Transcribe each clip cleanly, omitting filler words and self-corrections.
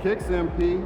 kicks, MP.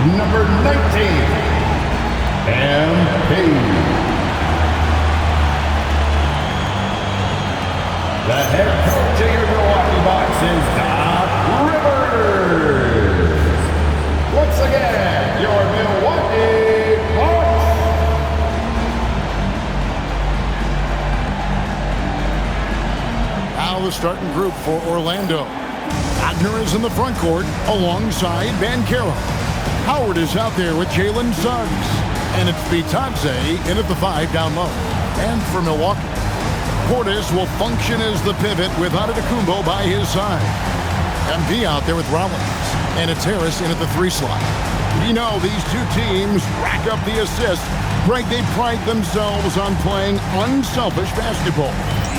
Number 19, MP. The head coach of your Milwaukee Bucks is Doc Rivers. Once again, your Milwaukee Bucks. Now the starting group for Orlando. Wagner is in the front court alongside Banchero. Howard is out there with Jalen Suggs. And it's Bitadze in at the 5 down low. And for Milwaukee, Portis will function as the pivot with Antetokounmpo by his side. MP out there with Rollins. And it's Harris in at the 3 slot. You know these two teams rack up the assists. Greg, they pride themselves on playing unselfish basketball.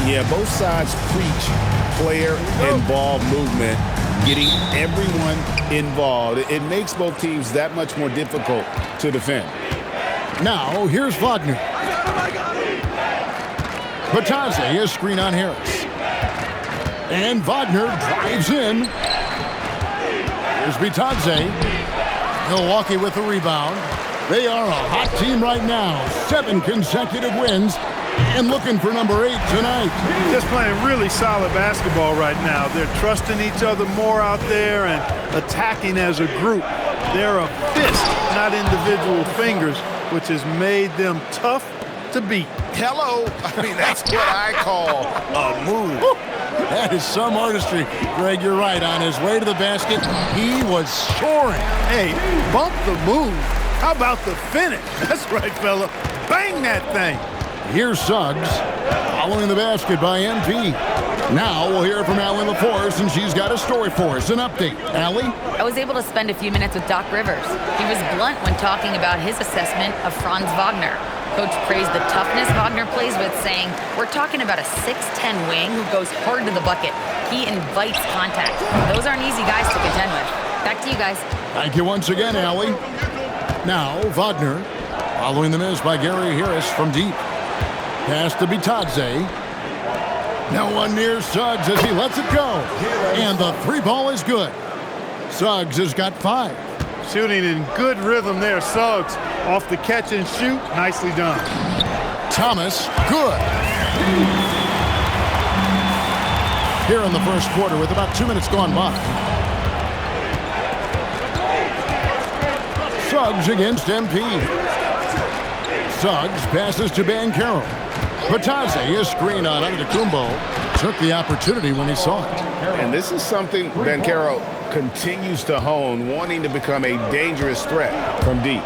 Yeah, both sides preach player-involved movement, getting everyone involved. It makes both teams that much more difficult to defend. Now, here's Wagner. Bitadze is screen on Harris. And Wagner drives in. Here's Bitadze. Milwaukee with the rebound. They are a hot team right now. 7 consecutive wins. And looking for number 8 tonight. Just playing really solid basketball right now. They're trusting each other more out there and attacking as a group. They're a fist, not individual fingers, which has made them tough to beat. Hello. I mean, that's what I call a move. That is some artistry. Greg, you're right. On his way to the basket, he was soaring. Hey, bump the move. How about the finish? That's right, fella. Bang that thing. Here's Suggs, following the basket by MP. Now we'll hear from Allie LaForce, and she's got a story for us. An update. Allie? I was able to spend a few minutes with Doc Rivers. He was blunt when talking about his assessment of Franz Wagner. Coach praised the toughness Wagner plays with, saying, "We're talking about a 6'10" wing who goes hard to the bucket. He invites contact. Those aren't easy guys to contend with." Back to you guys. Thank you once again, Allie. Now, Wagner, following the miss by Gary Harris from deep. Pass to Bitadze. No one near Suggs as he lets it go. And the three ball is good. Suggs has got 5. Shooting in good rhythm there. Suggs off the catch and shoot. Nicely done. Thomas, good. Here in the first quarter with about 2 minutes gone by. Suggs against MP. Suggs passes to Banchero. Bitadze is screen on Antetokounmpo. Took the opportunity when he saw it. And this is something Banchero continues to hone, wanting to become a dangerous threat from deep.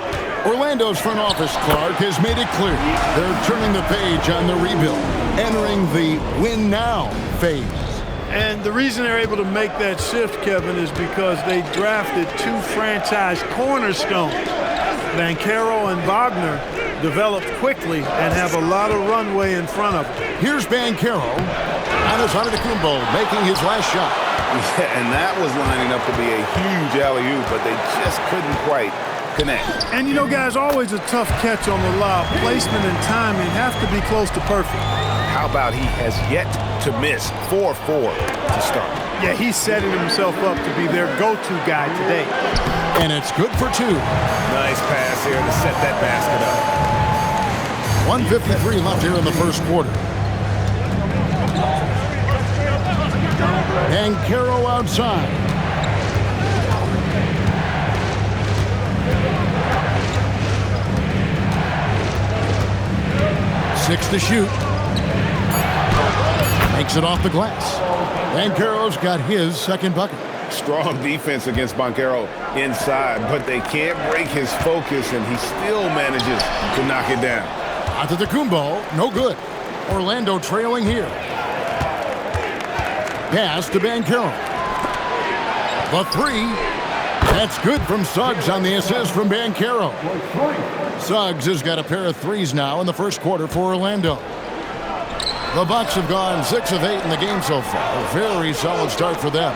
Orlando's front office, Clark, has made it clear they're turning the page on the rebuild, entering the win now phase. And the reason they're able to make that shift, Kevin, is because they drafted 2 franchise cornerstones. Banchero and Wagner developed quickly and have a lot of runway in front of them. Here's Banchero. Giannis Antetokounmpo making his last shot. Yeah, and that was lining up to be a huge alley-oop, but they just couldn't quite connect. And you know, guys, always a tough catch on the lob. Placement and timing have to be close to perfect. How about he has yet to miss 4-4 to start? Yeah, he's setting himself up to be their go-to guy today. And it's good for 2. Nice pass here to set that basket up. 1:53 left here in the first quarter. Banchero outside. Six to shoot. Makes it off the glass. Banchero's got his second bucket. Strong defense against Banchero inside, but they can't break his focus, and he still manages to knock it down. Antetokounmpo, no good. Orlando trailing here. Pass to Banchero. The 3. That's good from Suggs on the assist from Banchero. Suggs has got a pair of 3s now in the first quarter for Orlando. The Bucks have gone 6 of 8 in the game so far. A very solid start for them.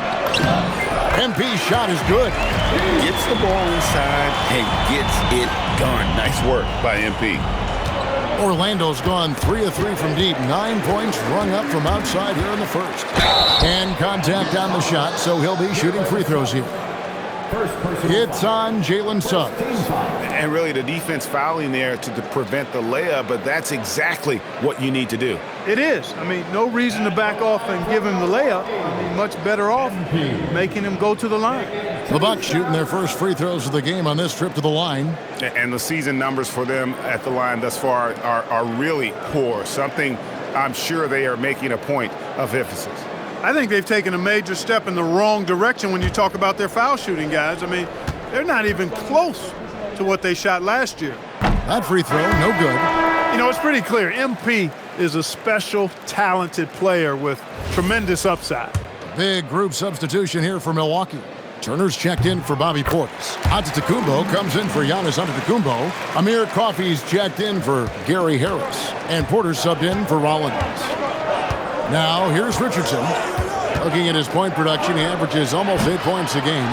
MP's shot is good. Gets the ball inside and gets it done. Nice work by MP. Orlando's gone 3 of 3 from deep. 9 points rung up from outside here in the first. And contact on the shot, so he'll be shooting free throws here. It's on Jalen Suggs. And really the defense fouling there to prevent the layup, but that's exactly what you need to do. It is. I mean, no reason to back off and give him the layup. I mean, much better off making him go to the line. The Bucks shooting their first free throws of the game on this trip to the line. And the season numbers for them at the line thus far are really poor. Something I'm sure they are making a point of emphasis. I think they've taken a major step in the wrong direction when you talk about their foul shooting, guys. I mean, they're not even close to what they shot last year. That free throw, no good. You know, it's pretty clear. MP is a special, talented player with tremendous upside. Big group substitution here for Milwaukee. Turner's checked in for Bobby Portis. Antetokounmpo comes in for Giannis Antetokounmpo. Amir Coffey's checked in for Gary Harris. And Porter subbed in for Rollins. Now, here's Richardson. Looking at his point production, he averages almost 8 points a game.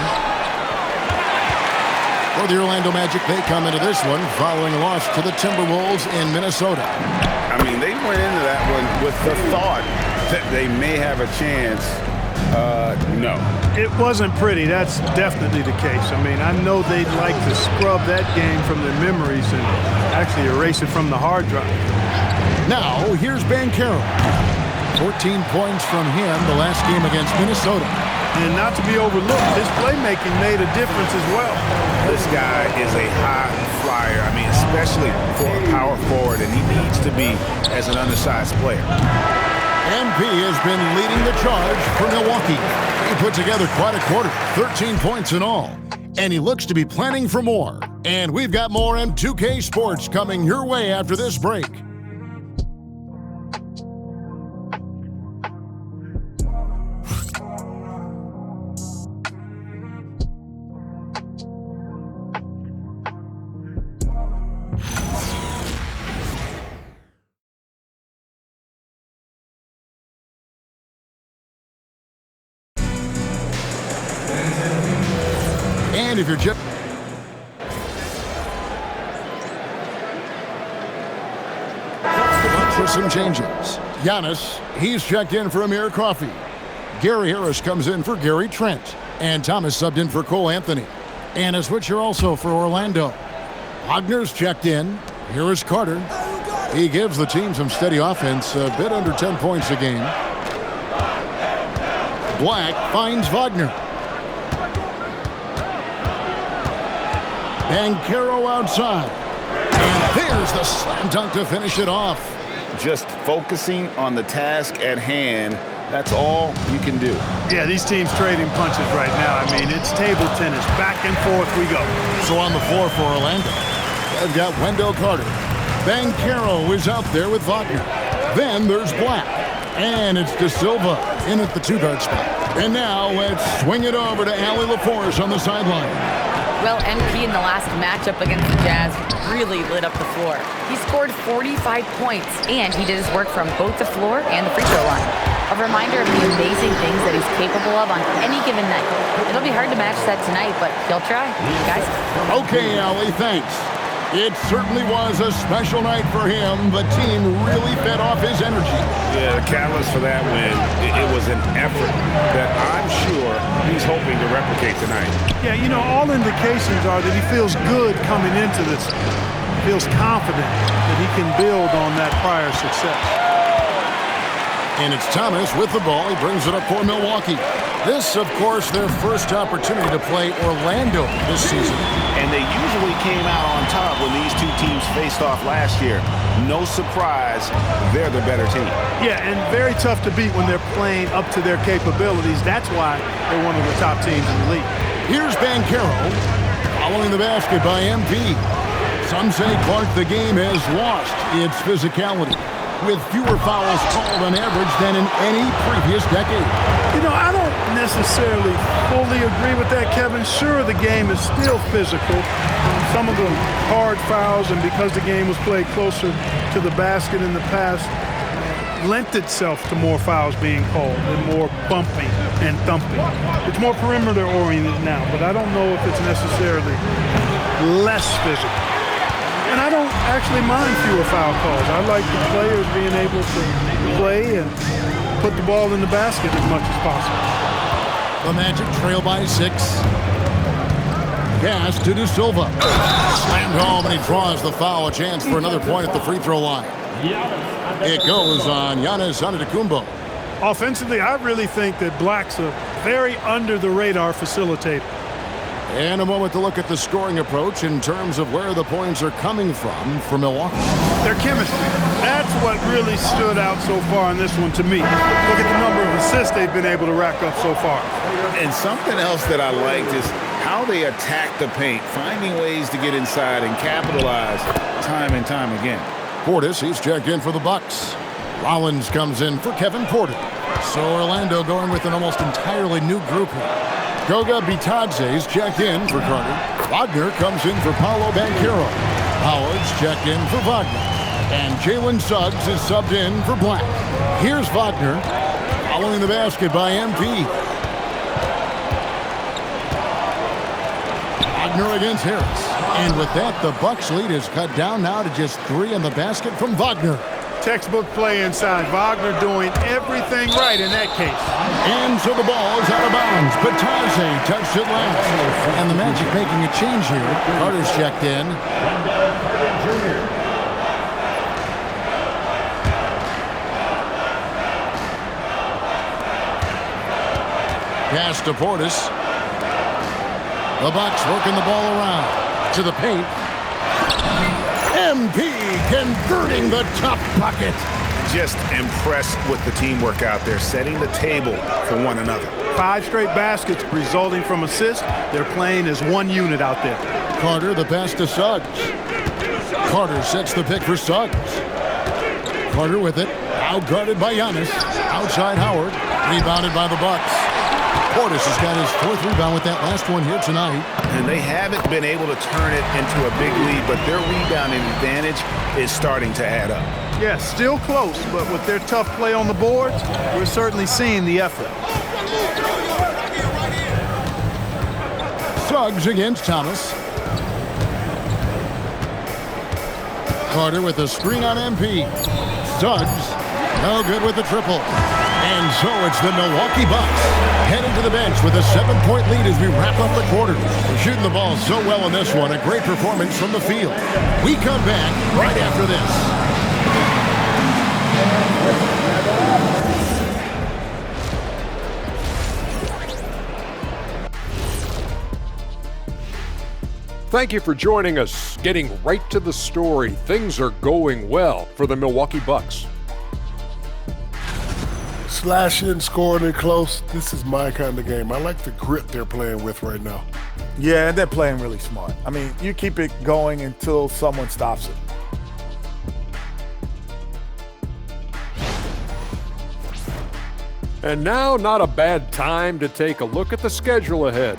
For the Orlando Magic, they come into this one following a loss to the Timberwolves in Minnesota. I mean, they went into that one with the thought that they may have a chance. No. It wasn't pretty. That's definitely the case. I mean, I know they'd like to scrub that game from their memories and actually erase it from the hard drive. Now, here's Banchero. 14 points from him the last game against Minnesota. And not to be overlooked, his playmaking made a difference as well. This guy is a high flyer. I mean, especially for a power forward, and he needs to be as an undersized player. MP has been leading the charge for Milwaukee. He put together quite a quarter, 13 points in all. And he looks to be planning for more. And we've got more M2K Sports coming your way after this break. if you're just... For some changes. Giannis, he's checked in for Amir Coffey. Gary Harris comes in for Gary Trent. And Thomas subbed in for Cole Anthony. And a switcher also for Orlando. Wagner's checked in. Here is Carter. He gives the team some steady offense, a bit under 10 points a game. Black finds Wagner. Banchero outside. And there's the slam dunk to finish it off. Just focusing on the task at hand. That's all you can do. Yeah, these teams trading punches right now. I mean, it's table tennis. Back and forth we go. So on the floor for Orlando, they've got Wendell Carter. Banchero is out there with Wagner. Then there's Black. And it's De Silva in at the two-guard spot. And now let's swing it over to Allie LaForce on the sideline. Well, MP in the last matchup against the Jazz really lit up the floor. He scored 45 points, and he did his work from both the floor and the free throw line. A reminder of the amazing things that he's capable of on any given night. It'll be hard to match that tonight, but he'll try. Guys? Okay, Allie, thanks. It certainly was a special night for him. The team really fed off his energy. Yeah, the catalyst for that win, it was an effort that I'm sure he's hoping to replicate tonight. Yeah, you know, all indications are that he feels good coming into this. Feels confident that he can build on that prior success. And it's Thomas with the ball. He brings it up for Milwaukee. This, of course, their first opportunity to play Orlando this season. And they usually came out on top when these two teams faced off last year. No surprise, they're the better team. Yeah, and very tough to beat when they're playing up to their capabilities. That's why they're one of the top teams in the league. Here's Banchero following the basket by MP. Some say, Clark, the game has lost its physicality, with fewer fouls called on average than in any previous decade. You know, I don't necessarily fully agree with that, Kevin. Sure, the game is still physical. Some of the hard fouls, and because the game was played closer to the basket in the past, lent itself to more fouls being called and more bumping and thumping. It's more perimeter oriented now, but I don't know if it's necessarily less physical. And I don't actually mind fewer foul calls. I like the players being able to play and put the ball in the basket as much as possible. The Magic trail by 6. Pass to De Silva. Slammed home, and he draws the foul. A chance for another point at the free throw line. It goes on Giannis Antetokounmpo. Offensively, I really think that Black's a very under-the-radar facilitator. And a moment to look at the scoring approach in terms of where the points are coming from for Milwaukee. Their chemistry. That's what really stood out so far in this one to me. Look at the number of assists they've been able to rack up so far. And something else that I liked is how they attack the paint, finding ways to get inside and capitalize time and time again. Portis, he's checked in for the Bucks. Rollins comes in for Kevin Porter. So Orlando going with an almost entirely new group here. Goga Bitadze is checked in for Carter. Wagner comes in for Paolo Banchero. Howard's checked in for Wagner. And Jalen Suggs is subbed in for Black. Here's Wagner following the basket by MP. Wagner against Harris. And with that, the Bucks lead is cut down now to just 3 in the basket from Wagner. Textbook play inside. Wagner doing everything right in that case. And so the ball is out of bounds. Bitadze touched it last. And the Magic making a change here. Carter's checked in. Pass to Portis. The Bucks working the ball around to the paint. MP converting the tough bucket. Just impressed with the teamwork out there, setting the table for one another. 5 straight baskets resulting from assists. They're playing as one unit out there. Carter, the pass to Suggs. Carter sets the pick for Suggs. Carter with it. Out-guarded by Giannis. Outside Howard. Rebounded by the Bucks. Portis has got his 4th rebound with that last one here tonight. And they haven't been able to turn it into a big lead, but their rebounding advantage is starting to add up. Yeah, still close, but with their tough play on the boards, we're certainly seeing the effort. Suggs against Thomas. Carter with a screen on MP. Suggs, no good with the triple. And so it's the Milwaukee Bucks heading to the bench with a 7-point lead as we wrap up the quarter. We're shooting the ball so well in this one. A great performance from the field. We come back right after this. Thank you for joining us. Getting right to the story, things are going well for the Milwaukee Bucks. Slashing, scoring it close. This is my kind of game. I like the grit they're playing with right now. Yeah, and they're playing really smart. I mean, you keep it going until someone stops it. And now, not a bad time to take a look at the schedule ahead.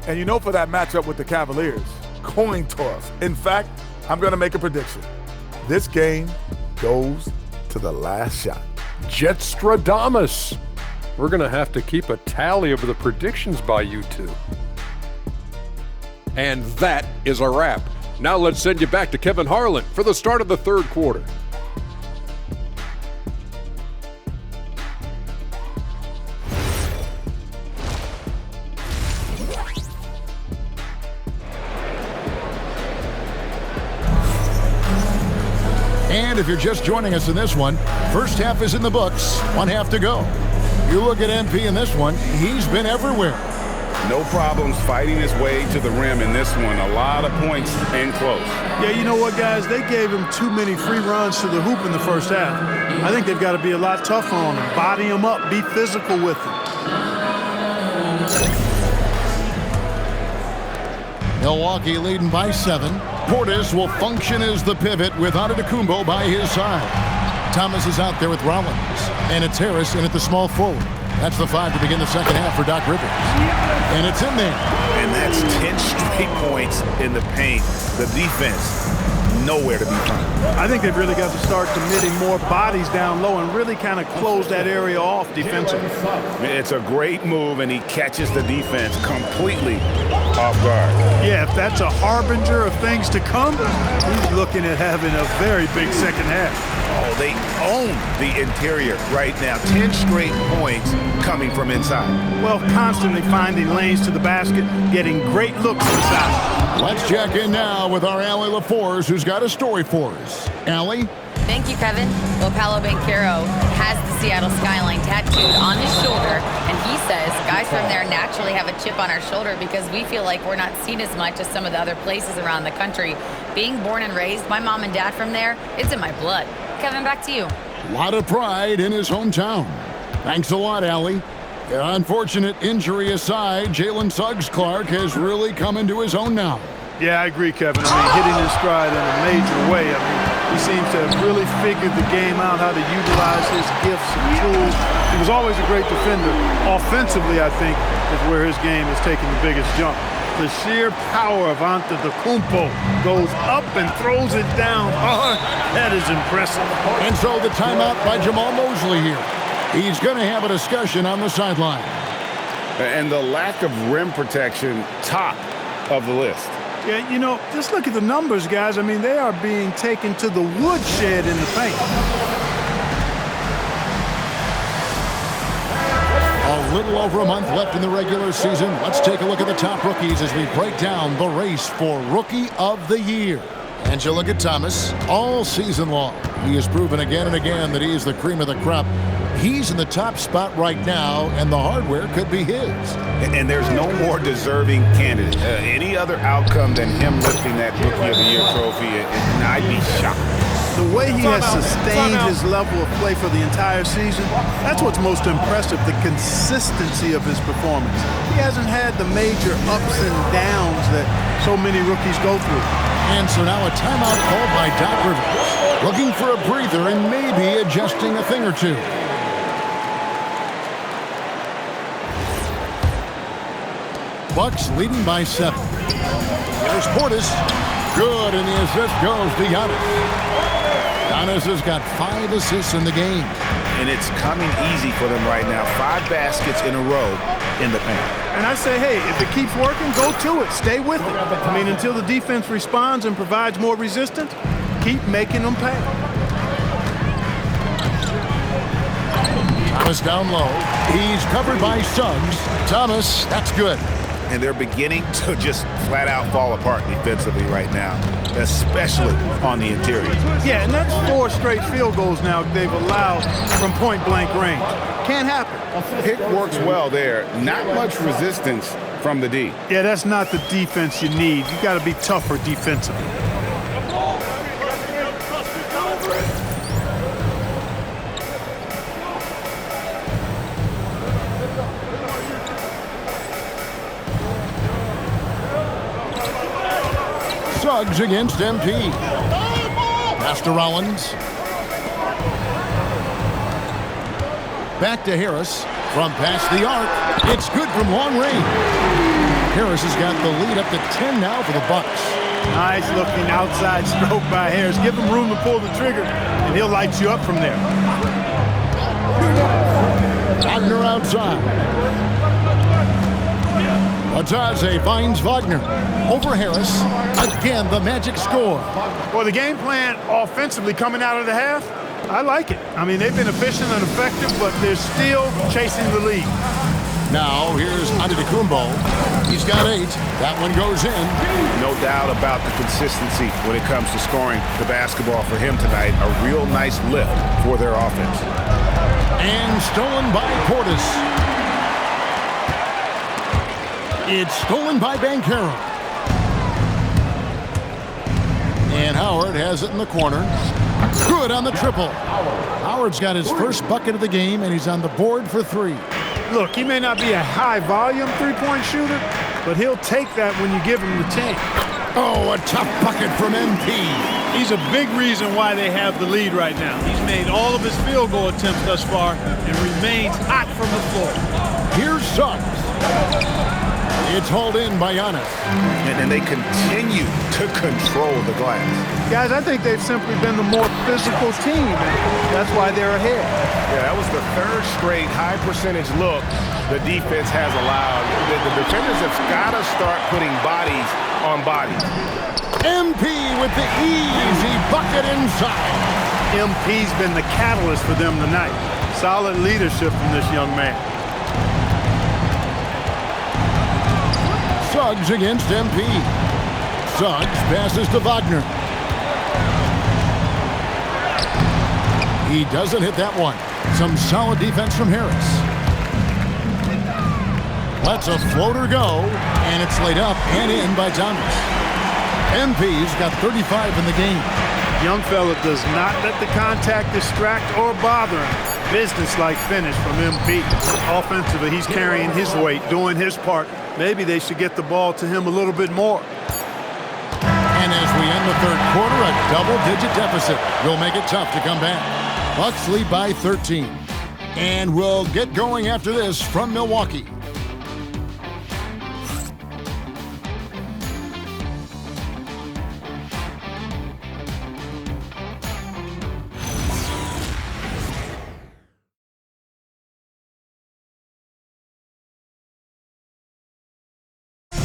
And you know, for that matchup with the Cavaliers, coin toss. In fact, I'm going to make a prediction. This game goes to the last shot. Jetstradamus. We're going to have to keep a tally of the predictions by you two. And that is a wrap. Now let's send you back to Kevin Harlan for the start of the third quarter. And if you're just joining us in this one, first half is in the books, one half to go. You look at MP in this one, he's been everywhere. No problems fighting his way to the rim in this one. A lot of points and close. Yeah, you know what, guys? They gave him too many free runs to the hoop in the first half. I think they've got to be a lot tougher on him. Body him up, be physical with him. Milwaukee leading by 7. Portis will function as the pivot with Antetokounmpo by his side. Thomas is out there with Rollins. And it's Harris in at the small forward. That's the 5 to begin the second half for Doc Rivers. And it's in there. And that's 10 straight points in the paint. The defense, nowhere to be found. I think they've really got to start committing more bodies down low and really kind of close that area off defensively. It's a great move, and he catches the defense completely off guard. Yeah, if that's a harbinger of things to come, he's looking at having a very big second half. Oh, they own the interior right now. 10 straight points coming from inside. Well, constantly finding lanes to the basket, getting great looks inside. Let's check in now with our Allie LaForce, who's got a story for us. Allie? Thank you, Kevin. Well, Paolo Banchero has the Seattle skyline tattooed on his shoulder, and he says guys from there naturally have a chip on our shoulder because we feel like we're not seen as much as some of the other places around the country. Being born and raised, my mom and dad from there, it's in my blood. Kevin, back to you. A lot of pride in his hometown. Thanks a lot, Allie. Unfortunate injury aside, Jalen Suggs-Clark has really come into his own now. Yeah, I agree, Kevin. I mean, hitting his stride in a major way. I mean, he seems to have really figured the game out, how to utilize his gifts and tools. He was always a great defender. Offensively, I think, is where his game is taking the biggest jump. The sheer power of Antetokounmpo goes up and throws it down hard. That is impressive. And so the timeout by Jamal Mosley here. He's going to have a discussion on the sideline. And the lack of rim protection, top of the list. Yeah, you know, just look at the numbers, guys. I mean, they are being taken to the woodshed in the paint. A little over a month left in the regular season. Let's take a look at the top rookies as we break down the race for Rookie of the Year. And you look at Thomas all season long. He has proven again and again that he is the cream of the crop. He's in the top spot right now, and the hardware could be his. And there's no more deserving candidate. Any other outcome than him lifting that Rookie of the Year trophy, and I'd be shocked. The way he has sustained his level of play for the entire season, that's what's most impressive, the consistency of his performance. He hasn't had the major ups and downs that so many rookies go through. And so now a timeout called by Doc Rivers, looking for a breather and maybe adjusting a thing or two. Bucks leading by 7. There's Portis. Good, and the assist goes to Giannis. Giannis has got 5 assists in the game. And it's coming easy for them right now. 5 baskets in a row in the paint. And I say, hey, if it keeps working, go to it. Stay with it. I mean, until the defense responds and provides more resistance, keep making them pay. Thomas down low. He's covered by Suggs. Thomas, that's good. And they're beginning to just flat out fall apart defensively right now, especially on the interior. Yeah, and that's 4 straight field goals now they've allowed from point-blank range. Can't happen. It works well there. Not much resistance from the D. Yeah, that's not the defense you need. You got to be tougher defensively. Suggs against MP. Pass to Rollins. Back to Harris. From past the arc. It's good from long range. Harris has got the lead up to 10 now for the Bucks. Nice looking outside stroke by Harris. Give him room to pull the trigger, and he'll light you up from there. Wagner outside. Ataze finds Wagner. Over Harris. Again, the Magic score. Well, the game plan offensively coming out of the half, I like it. I mean, they've been efficient and effective, but they're still chasing the lead. Now, here's Antetokounmpo. He's got 8. That one goes in. No doubt about the consistency when it comes to scoring the basketball for him tonight. A real nice lift for their offense. And stolen by Portis. It's stolen by Banchero. And Howard has it in the corner. Good on the triple. Howard's got his first bucket of the game, and he's on the board for 3. Look, he may not be a high-volume three-point shooter, but he'll take that when you give him the chance. Oh, a tough bucket from MP. He's a big reason why they have the lead right now. He's made all of his field goal attempts thus far and remains hot from the floor. Here's Suggs. It's hauled in by Giannis. And they continue to control the glass. Guys, I think they've simply been the more physical team, and that's why they're ahead. Yeah, that was the 3rd straight high-percentage look the defense has allowed. The defenders have got to start putting bodies on bodies. MP with the easy bucket inside. MP's been the catalyst for them tonight. Solid leadership from this young man. Suggs against MP. Suggs passes to Wagner. He doesn't hit that one. Some solid defense from Harris. Lets a floater go, and it's laid up and in by Thomas. MP's got 35 in the game. Young fella does not let the contact distract or bother him. Business-like finish from MP. Offensively, he's carrying his weight, doing his part. Maybe they should get the ball to him a little bit more. And as we end the 3rd quarter, a double-digit deficit will make it tough to come back. Bucks lead by 13. And we'll get going after this from Milwaukee.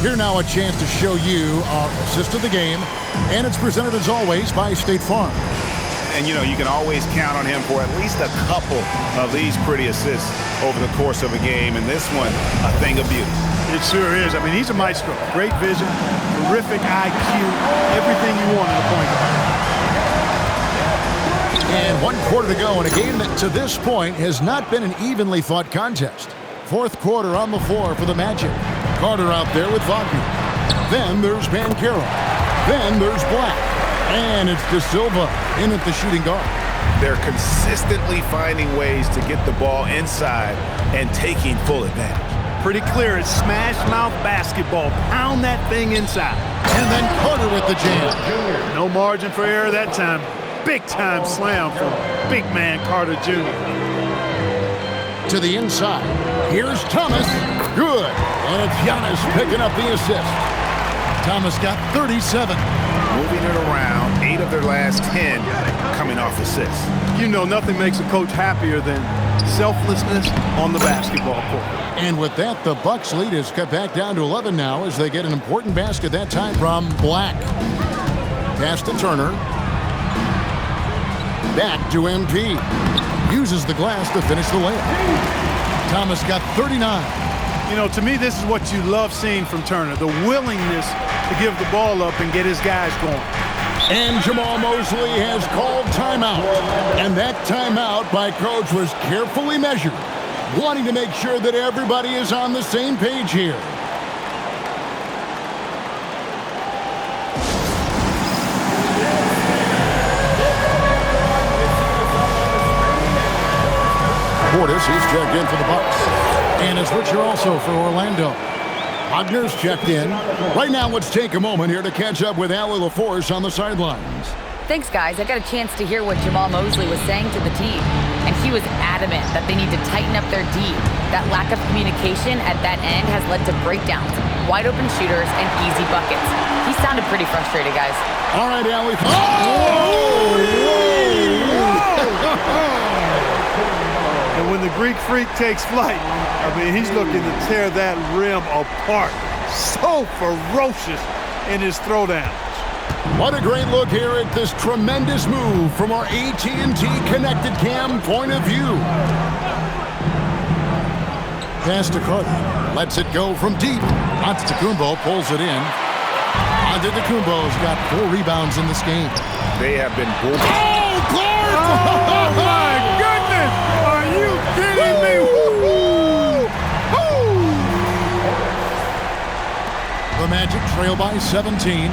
Here now a chance to show you our assist of the game, and it's presented as always by State Farm. And you know, you can always count on him for at least a couple of these pretty assists over the course of a game, and this one, a thing of beauty. It sure is. I mean, he's a maestro. Great vision, terrific IQ, everything you want in a point guard. And 1 quarter to go in a game that to this point has not been an evenly fought contest. 4th quarter on the floor for the Magic. Carter out there with Wagner. Then there's Banchero. Then there's Black. And it's De Silva in at the shooting guard. They're consistently finding ways to get the ball inside and taking full advantage. Pretty clear. It's smash mouth basketball. Pound that thing inside. And then Carter with the jam. No margin for error that time. Big time slam from big man Carter Jr. To the inside. Here's Thomas. Good. And it's Giannis picking up the assist. Thomas got 37. Moving it around, 8 of their last 10 coming off assists. You know, nothing makes a coach happier than selflessness on the basketball court. And with that, the Bucks lead is cut back down to 11 now as they get an important basket that time from Black. Pass to Turner. Back to MP. Uses the glass to finish the layup. Thomas got 39. You know, to me, this is what you love seeing from Turner, the willingness to give the ball up and get his guys going. And Jamal Mosley has called timeout. And that timeout by Coach was carefully measured, wanting to make sure that everybody is on the same page here. Portis is checked in for the Bucks. And a switcher also for Orlando. Wagner's checked in. Right now, let's take a moment here to catch up with Allie LaForce on the sidelines. Thanks, guys. I got a chance to hear what Jamal Mosley was saying to the team. And he was adamant that they need to tighten up their D. That lack of communication at that end has led to breakdowns, wide open shooters, and easy buckets. He sounded pretty frustrated, guys. All right, Allie. And when the Greek Freak takes flight, I mean, he's looking to tear that rim apart. So ferocious in his throwdowns. What a great look here at this tremendous move from our AT&T Connected Cam point of view. Pass to Carter. Lets it go from deep. Antetokounmpo pulls it in. Antetokounmpo's got 4 rebounds in this game. They have been bullshit. Oh, Clark! Oh, my goodness! Are you kidding me? The Magic trail by 17.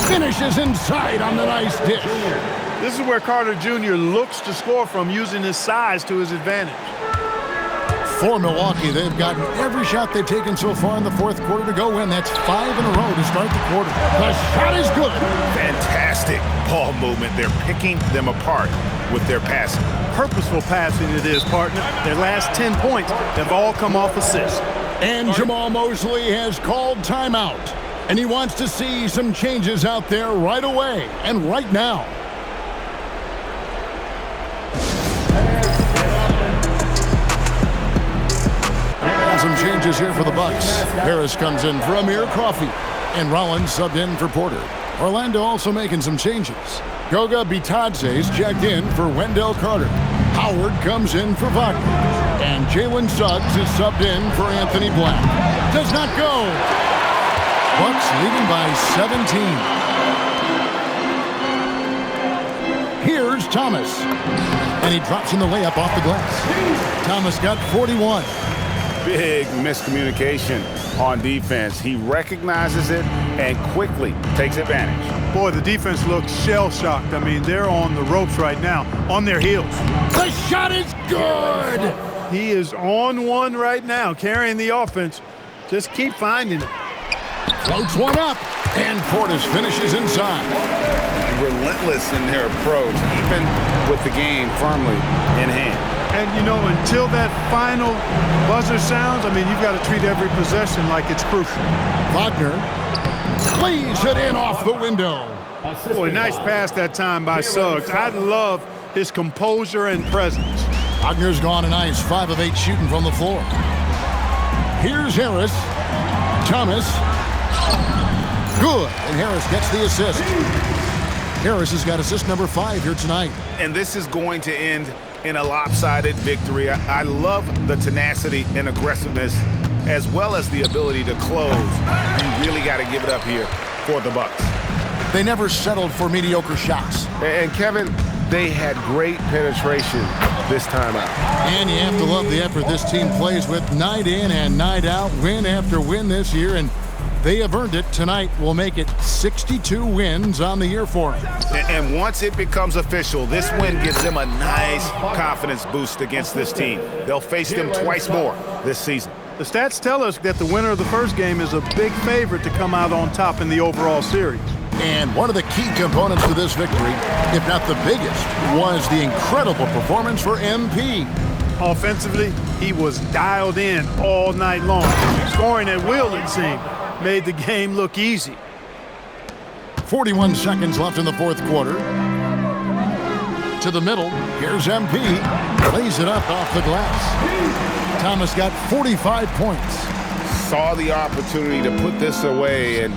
Finishes inside on the nice dish. This is where Carter Jr. looks to score from, using his size to his advantage. For Milwaukee, they've gotten every shot they've taken so far in the fourth quarter to go in. That's 5 in a row to start the quarter. The shot is good. Fantastic ball movement. They're picking them apart with their passing. Purposeful passing it is, partner. Their last 10 points have all come off assists. And Jamal Mosley has called timeout. And he wants to see some changes out there right away and right now. Some changes here for the Bucks. Harris comes in for Amir Coffey, and Rollins subbed in for Porter. Orlando also making some changes. Goga Bitadze's checked in for Wendell Carter. Howard comes in for Wagner. And Jalen Suggs is subbed in for Anthony Black. Does not go. Bucks leading by 17. Here's Thomas. And he drops in the layup off the glass. Thomas got 41. Big miscommunication on defense. He recognizes it and quickly takes advantage. Boy, the defense looks shell-shocked. I mean, they're on the ropes right now, on their heels. The shot is good. He is on one right now, carrying the offense. Just keep finding it. Floats one up, and Portis finishes inside. Relentless in their approach, even with the game firmly in hand. And, you know, until that final buzzer sounds, I mean, you've got to treat every possession like it's crucial. Wagner lays it in off the window. Boy, nice pass that time by Suggs. I love his composure and presence. Wagner's gone a nice 5 of 8 shooting from the floor. Here's Harris. Thomas. Good. And Harris gets the assist. Harris has got assist number 5 here tonight. And this is going to end in a lopsided victory. I love the tenacity and aggressiveness as well as the ability to close. You really got to give it up here for the Bucks. They never settled for mediocre shots. And Kevin, they had great penetration this time out. And you have to love the effort this team plays with night in and night out, win after win this year, and they have earned it. Tonight will make it 62 wins on the year for them. And once it becomes official, this win gives them a nice confidence boost against this team. They'll face them twice more this season. The stats tell us that the winner of the first game is a big favorite to come out on top in the overall series. And one of the key components to this victory, if not the biggest, was the incredible performance for MP. Offensively, he was dialed in all night long, scoring at will, it seemed. made the game look easy. 41 seconds left in the fourth quarter. To the middle. Here's MP. Lays it up off the glass. Thomas got 45 points. Saw the opportunity to put this away and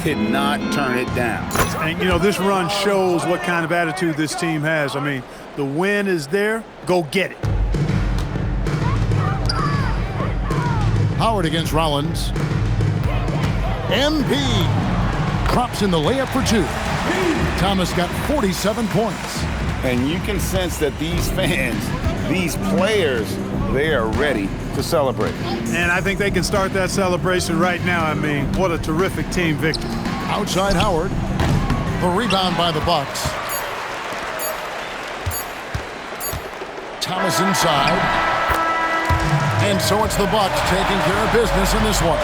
did not turn it down. And, you know, this run shows what kind of attitude this team has. I mean, the win is there. Go get it. Howard against Rollins. MP drops in the layup for two. Thomas got 47 points. And you can sense that these fans, these players, they are ready to celebrate. And I think they can start that celebration right now. I mean, what a terrific team victory. Outside Howard. The rebound by the Bucks. Thomas inside. And so it's the Bucks taking care of business in this one.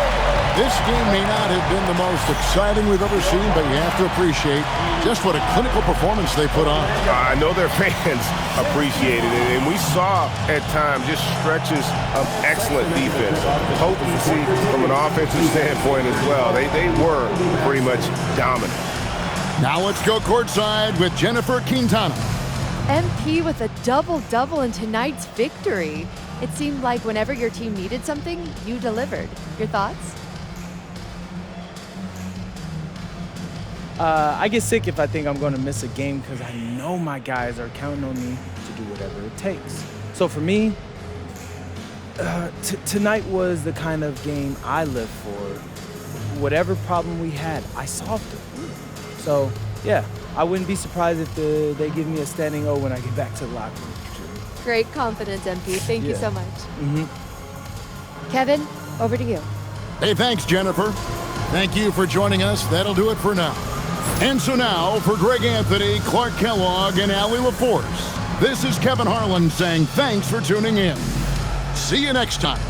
This game may not have been the most exciting we've ever seen, but you have to appreciate just what a clinical performance they put on. I know their fans appreciated it, and we saw at times just stretches of excellent defense. Potency from an offensive standpoint as well. They were pretty much dominant. Now let's go courtside with Jennifer Quintana. MP with a double-double in tonight's victory. It seemed like whenever your team needed something, you delivered. Your thoughts? I get sick if I think I'm going to miss a game because I know my guys are counting on me to do whatever it takes. So for me, tonight was the kind of game I live for. Whatever problem we had, I solved it. So, yeah, I wouldn't be surprised if they give me a standing O when I get back to the locker room. Great confidence, MP. Thank you so much. Mm-hmm. Kevin, over to you. Hey, thanks, Jennifer. Thank you for joining us. That'll do it for now. And so now, for Greg Anthony, Clark Kellogg, and Allie LaForce, this is Kevin Harlan saying thanks for tuning in. See you next time.